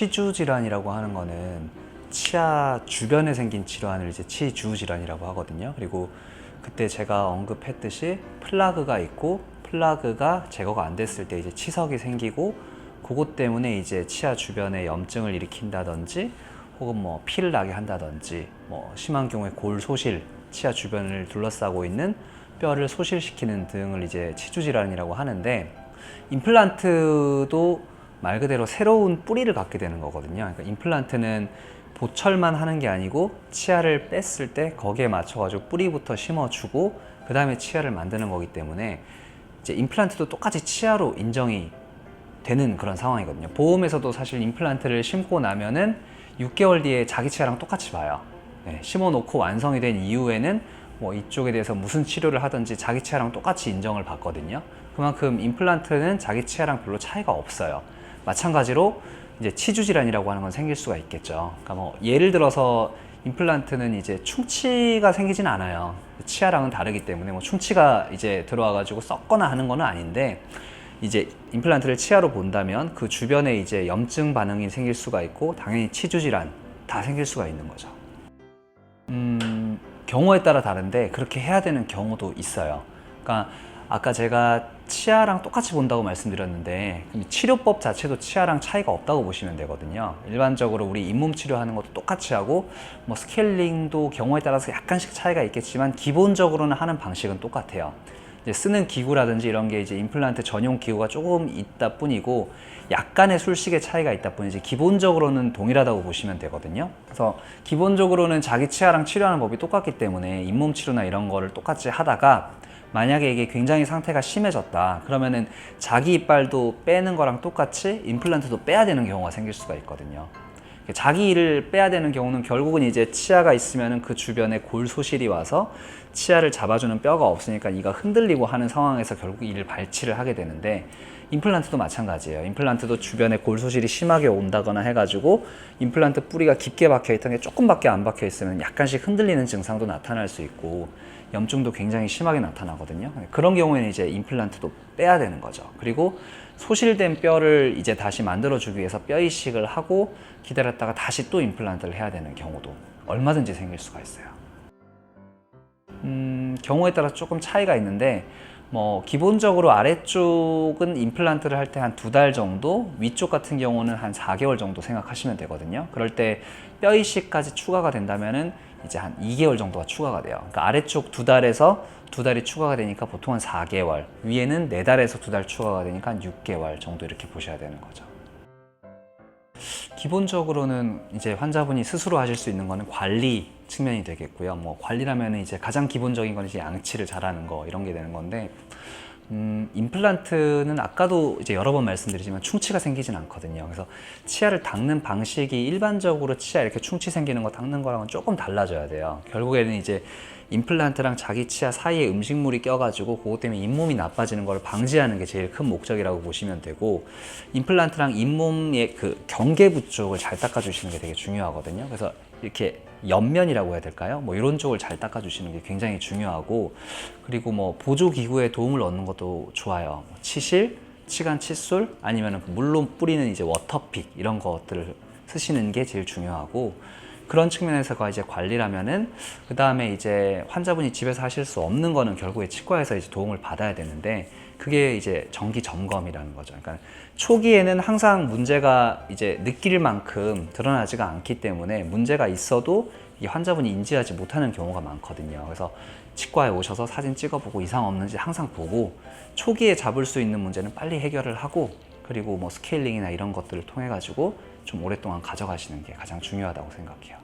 치주 질환이라고 하는 거는 치아 주변에 생긴 질환을 이제 치주 질환이라고 하거든요. 그리고 그때 제가 언급했듯이 플라그가 있고 플라그가 제거가 안 됐을 때 이제 치석이 생기고 그것 때문에 이제 치아 주변에 염증을 일으킨다든지 혹은 뭐 피를 나게 한다든지 뭐 심한 경우에 골 소실, 치아 주변을 둘러싸고 있는 뼈를 소실시키는 등을 이제 치주 질환이라고 하는데 임플란트도 말 그대로 새로운 뿌리를 갖게 되는 거거든요. 그러니까 임플란트는 보철만 하는 게 아니고 치아를 뺐을 때 거기에 맞춰가지고 뿌리부터 심어주고 그 다음에 치아를 만드는 거기 때문에 이제 임플란트도 똑같이 치아로 인정이 되는 그런 상황이거든요. 보험에서도 사실 임플란트를 심고 나면은 6개월 뒤에 자기 치아랑 똑같이 봐요. 네, 심어놓고 완성이 된 이후에는 뭐 이쪽에 대해서 무슨 치료를 하든지 자기 치아랑 똑같이 인정을 받거든요. 그만큼 임플란트는 자기 치아랑 별로 차이가 없어요. 마찬가지로 이제 치주 질환이라고 하는 건 생길 수가 있겠죠. 그러니까 뭐 예를 들어서 임플란트는 이제 충치가 생기진 않아요. 치아랑은 다르기 때문에 뭐 충치가 이제 들어와가지고 썩거나 하는 건 아닌데 이제 임플란트를 치아로 본다면 그 주변에 이제 염증 반응이 생길 수가 있고 당연히 치주 질환 다 생길 수가 있는 거죠. 경우에 따라 다른데 그렇게 해야 되는 경우도 있어요. 그러니까 아까 제가 치아랑 똑같이 본다고 말씀드렸는데 치료법 자체도 치아랑 차이가 없다고 보시면 되거든요. 일반적으로 우리 잇몸 치료하는 것도 똑같이 하고 뭐 스케일링도 경우에 따라서 약간씩 차이가 있겠지만 기본적으로는 하는 방식은 똑같아요. 이제 쓰는 기구라든지 이런 게 이제 임플란트 전용 기구가 조금 있다 뿐이고 약간의 술식의 차이가 있다 뿐이지 기본적으로는 동일하다고 보시면 되거든요. 그래서 기본적으로는 자기 치아랑 치료하는 법이 똑같기 때문에 잇몸 치료나 이런 거를 똑같이 하다가 만약에 이게 굉장히 상태가 심해졌다 그러면은 자기 이빨도 빼는 거랑 똑같이 임플란트도 빼야 되는 경우가 생길 수가 있거든요. 자기 이를 빼야 되는 경우는 결국은 이제 치아가 있으면은 그 주변에 골 소실이 와서 치아를 잡아주는 뼈가 없으니까 이가 흔들리고 하는 상황에서 결국 이를 발치를 하게 되는데 임플란트도 마찬가지예요. 임플란트도 주변에 골 소실이 심하게 온다거나 해가지고 임플란트 뿌리가 깊게 박혀 있던 게 조금밖에 안 박혀 있으면 약간씩 흔들리는 증상도 나타날 수 있고 염증도 굉장히 심하게 나타나거든요. 그런 경우에는 이제 임플란트도 빼야 되는 거죠. 그리고 소실된 뼈를 이제 다시 만들어주기 위해서 뼈 이식을 하고 기다렸다가 다시 또 임플란트를 해야 되는 경우도 얼마든지 생길 수가 있어요. 경우에 따라 조금 차이가 있는데 뭐 기본적으로 아래쪽은 임플란트를 할 때 한 2달 정도, 위쪽 같은 경우는 한 4개월 정도 생각하시면 되거든요. 그럴 때 뼈 이식까지 추가가 된다면은 이제 한 2개월 정도가 추가가 돼요. 그러니까 아래쪽 2달에서 2달이 추가가 되니까 보통 한 4개월, 위에는 4달에서 2달 추가가 되니까 한 6개월 정도 이렇게 보셔야 되는 거죠. 기본적으로는 이제 환자분이 스스로 하실 수 있는 거는 관리 측면이 되겠고요. 뭐 관리라면 이제 가장 기본적인 건 이제 양치를 잘하는 거 이런 게 되는 건데 임플란트는 아까도 이제 여러 번 말씀드리지만 충치가 생기진 않거든요. 그래서 치아를 닦는 방식이 일반적으로 치아 이렇게 충치 생기는 거 닦는 거랑은 조금 달라져야 돼요. 결국에는 이제 임플란트랑 자기 치아 사이에 음식물이 껴가지고 그것 때문에 잇몸이 나빠지는 걸 방지하는 게 제일 큰 목적이라고 보시면 되고 임플란트랑 잇몸의 그 경계부 쪽을 잘 닦아주시는 게 되게 중요하거든요. 그래서 이렇게 옆면이라고 해야 될까요? 뭐 이런 쪽을 잘 닦아주시는 게 굉장히 중요하고 그리고 뭐 보조기구에 도움을 얻는 것도 좋아요. 치실, 치간 칫솔 아니면 물로 뿌리는 이제 워터픽 이런 것들을 쓰시는 게 제일 중요하고 그런 측면에서가 이제 관리라면은 그 다음에 이제 환자분이 집에서 하실 수 없는 거는 결국에 치과에서 이제 도움을 받아야 되는데 그게 이제 정기 점검이라는 거죠. 그러니까 초기에는 항상 문제가 이제 느낄 만큼 드러나지가 않기 때문에 문제가 있어도 이 환자분이 인지하지 못하는 경우가 많거든요. 그래서 치과에 오셔서 사진 찍어보고 이상 없는지 항상 보고 초기에 잡을 수 있는 문제는 빨리 해결을 하고 그리고 뭐 스케일링이나 이런 것들을 통해 가지고 좀 오랫동안 가져가시는 게 가장 중요하다고 생각해요.